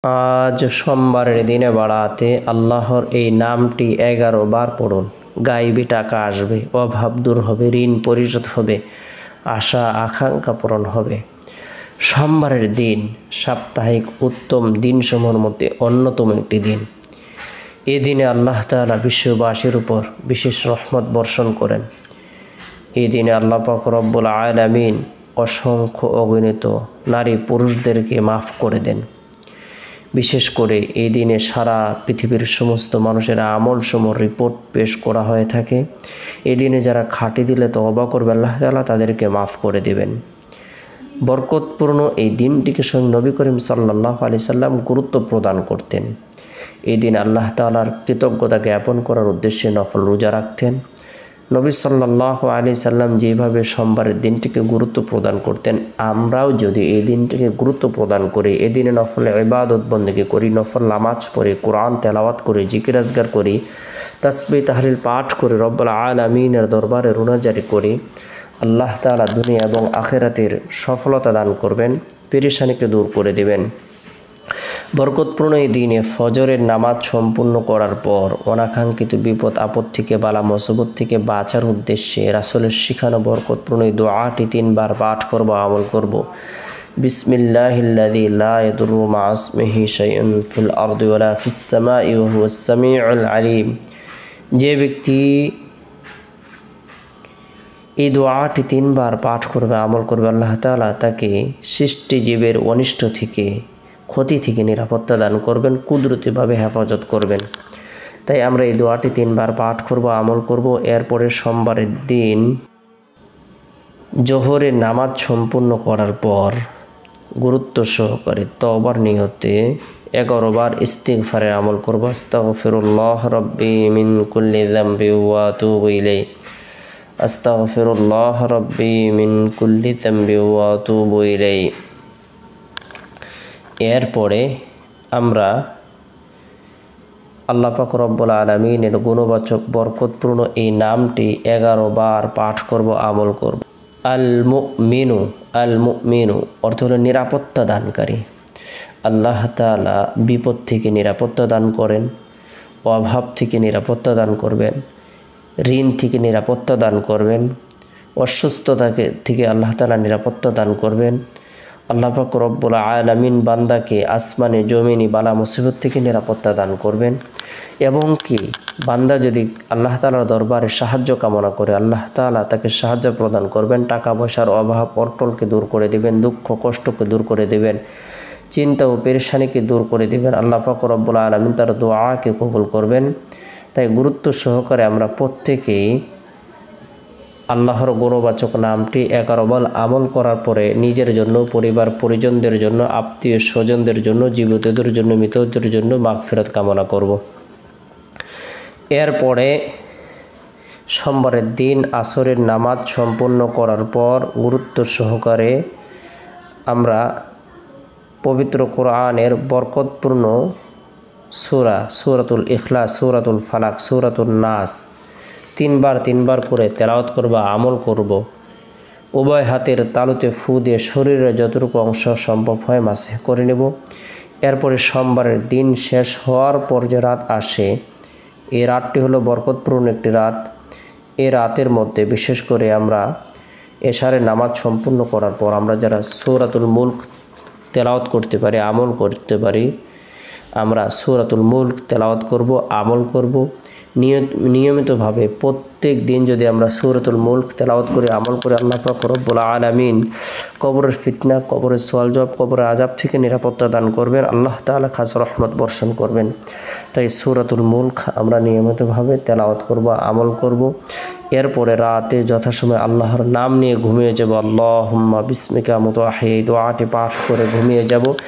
আজ সোমবারের দিনে বাড়াতে আল্লাহর এই নামটি 11 বার পড়ুন। গায়েবী টাকা আসবে, অভাব দূর হবে, ঋণ পরিশোধ হবে, আশা আকাঙ্ক্ষা পূরণ হবে। সোমবারের দিন সাপ্তাহিক উত্তম দিনসমূহের মধ্যে অন্যতম একটি দিন। এই দিনে আল্লাহ তাআলা বিশ্ববাসীর উপর বিশেষ রহমত বর্ষণ করেন। এই দিনে আল্লাহ পাক রব্বুল আলামিন অসংখ্য অগণিত নারী পুরুষদেরকে মাফ করে দেন। বিশেষ করে এই দিনে সারা পৃথিবীর সমস্ত মানুষের আমলসমূহ রিপোর্ট পেশ করা হয়ে থাকে। এই দিনে যারা খাঁটি দিলে তওবা করবে, আল্লাহ তাআলা তাদেরকে মাফ করে দেবেন। বরকতপূর্ণ এই দিনটিকে স্বয়ং নবী করিম সাল্লাল্লাহু আলাইহি সাল্লাম গুরুত্ব প্রদান করতেন। এই দিন আল্লাহ তাআলার কৃতজ্ঞতা জ্ঞাপন করার উদ্দেশ্যে নফল রোজা রাখতেন। নবী সাল্লাল্লাহু আলাইহি সাল্লাম যেভাবে সোমবারের দিনটিকে গুরুত্ব প্রদান করতেন, আমরাও যদি এই দিনটিকে গুরুত্ব প্রদান করি, এই দিনে নফল ইবাদত বন্দেগী করি, নফল নামাজ পড়ি, কোরআন তেলাওয়াত করি, জিকির আজগার করি, তাসবিহ তাহলিল পাঠ করে রব্বুল আলামিনের দরবারে রুনাজারি করি, আল্লাহ তাআলা দুনিয়া এবং আখিরাতের সফলতা দান করবেন, পেরেশানিকে দূর করে দেবেন। বরকতপূর্ণ এই দিনে ফজরের নামাজ সম্পূর্ণ করার পর অনাকাঙ্ক্ষিত বিপদ আপদ থেকে, বালা মুসিবত থেকে বাঁচার উদ্দেশ্যে রাসূলের শিখানো বরকতপূর্ণ এই দোয়াটি 3 বার পাঠ করব, আমল করব। বিসমিল্লাহিল্লাযী লা ইয়াদুররু মা ইসমিহি শাইউন ফিল আরদি ওয়ালা ফিস সামাই ওয়া হুয়াস সামিউল আলিম। যে ব্যক্তি এই দোয়াটি 3 বার পাঠ করবে, আমল করবে, আল্লাহ তাআলা তাকে সৃষ্টিজীবের অনিষ্ট থেকে, ক্ষতি থেকে নিরাপত্তা দান করবেন, কুদরতিভাবে হেফাজত করবেন। তাই আমরা এই দোয়াটি 3 বার পাঠ করব, আমল করব। এরপরে সোমবারের দিন জোহরের নামাজ সম্পূর্ণ করার পর গুরুত্ব সহকারে তওবার নিয়তে 11 বার ইস্তিগফারের আমল করব। আস্তাগফিরুল্লাহ রাব্বি মিন কুল্লি যামবি ওয়া আতুবু ইলাইহি। আস্তাগফিরুল্লাহ রাব্বি মিন কুল্লি যামবি ওয়া আতুবু ইলাইহি। এরপরে আমরা আল্লাহ পাক রব্বুল আলামিনের গুণবাচক বরকতপূর্ণ এই নামটি 11 বার পাঠ করব, আমল করব। আল মুমিনু, আল মুমিনু অর্থ হলো নিরাপত্তা দানকারী। আল্লাহ তাআলা বিপদ থেকে নিরাপত্তা দান করেন, অভাব থেকে নিরাপত্তা দান করবেন, ঋণ থেকে নিরাপত্তা দান করবেন, অসুস্থতা থেকে আল্লাহ তাআলা নিরাপত্তা দান করবেন। আল্লাহ পাক রব্বুল আলামিন বান্দাকে আসমানে জমিনে বালা মুসিবত থেকে নিরাপত্তা দান করবেন। এবং কি বান্দা যদি আল্লাহ তাআলার দরবারে সাহায্য কামনা করে, আল্লাহ তাআলা তাকে সাহায্য প্রদান করবেন, টাকা পয়সার অভাব অটলকে দূর করে দেবেন, দুঃখ কষ্টকে দূর করে দেবেন, চিন্তা ও পেরেশানিকে দূর করে দেবেন। আল্লাহ পাক রব্বুল আলামিন তার দোয়াকে কবুল করবেন। তাই গুরুত্ব সহকারে আমরা প্রত্যেকেই আল্লাহর গুণবাচক নামটি 11 বার আমল করার পরে নিজের জন্য, পরিবার পরিজনদের জন্য, আত্মীয় স্বজনদের জন্য, জীবিতদের জন্য, মৃতদের জন্য মাগফিরাত কামনা করব। এরপরে সোমবারের দিন আসরের নামাজ সম্পূর্ণ করার পর গুরুত্ব সহকারে আমরা পবিত্র কোরআনের বরকতপূর্ণ সূরাতুল ইখলাস, সূরাতুল ফালাক, সূরাতুন নাস 3 বার করে তেলাওয়াত করব, আমল করব। উভয় হাতের তালুতে ফু দিয়ে শরীরের যতটুকু অংশ সম্ভব হয় মাসে করে নেব। এরপরে সোমবারের দিন শেষ হওয়ার পর যে রাত আসে, এই রাতটি হলো বরকতপূর্ণ একটি রাত। এই রাতের মধ্যে বিশেষ করে আমরা এশারের নামাজ সম্পূর্ণ করার পর আমরা যারা সূরাতুল মুলক তেলাওয়াত করতে পারি, আমল করতে পারি, আমরা সূরাতুল মুলক তেলাওয়াত করব, আমল করব। নিয়মিতভাবে প্রত্যেক দিন যদি আমরা সূরাতুল মুলক তেলাওয়াত করে, আমল করে, আল্লাহ পাক রব্বুল আলামিন কবরের ফিতনা, কবরের সওয়াল জবাব, কবরের আযাব থেকে নিরাপত্তা দান করবেন, আল্লাহ তাআলা খাস রহমত বর্ষণ করবেন। তাই সূরাতুল মুলক আমরা নিয়মিতভাবে তেলাওয়াত করব, আমল করব। এরপরে রাতে যথাসময়ে আল্লাহর নাম নিয়ে ঘুমিয়ে যাব। আল্লাহুম্মা বিসমিকা মুতু আহইয়া, এই দোয়াটি পাঠ করে ঘুমিয়ে যাব।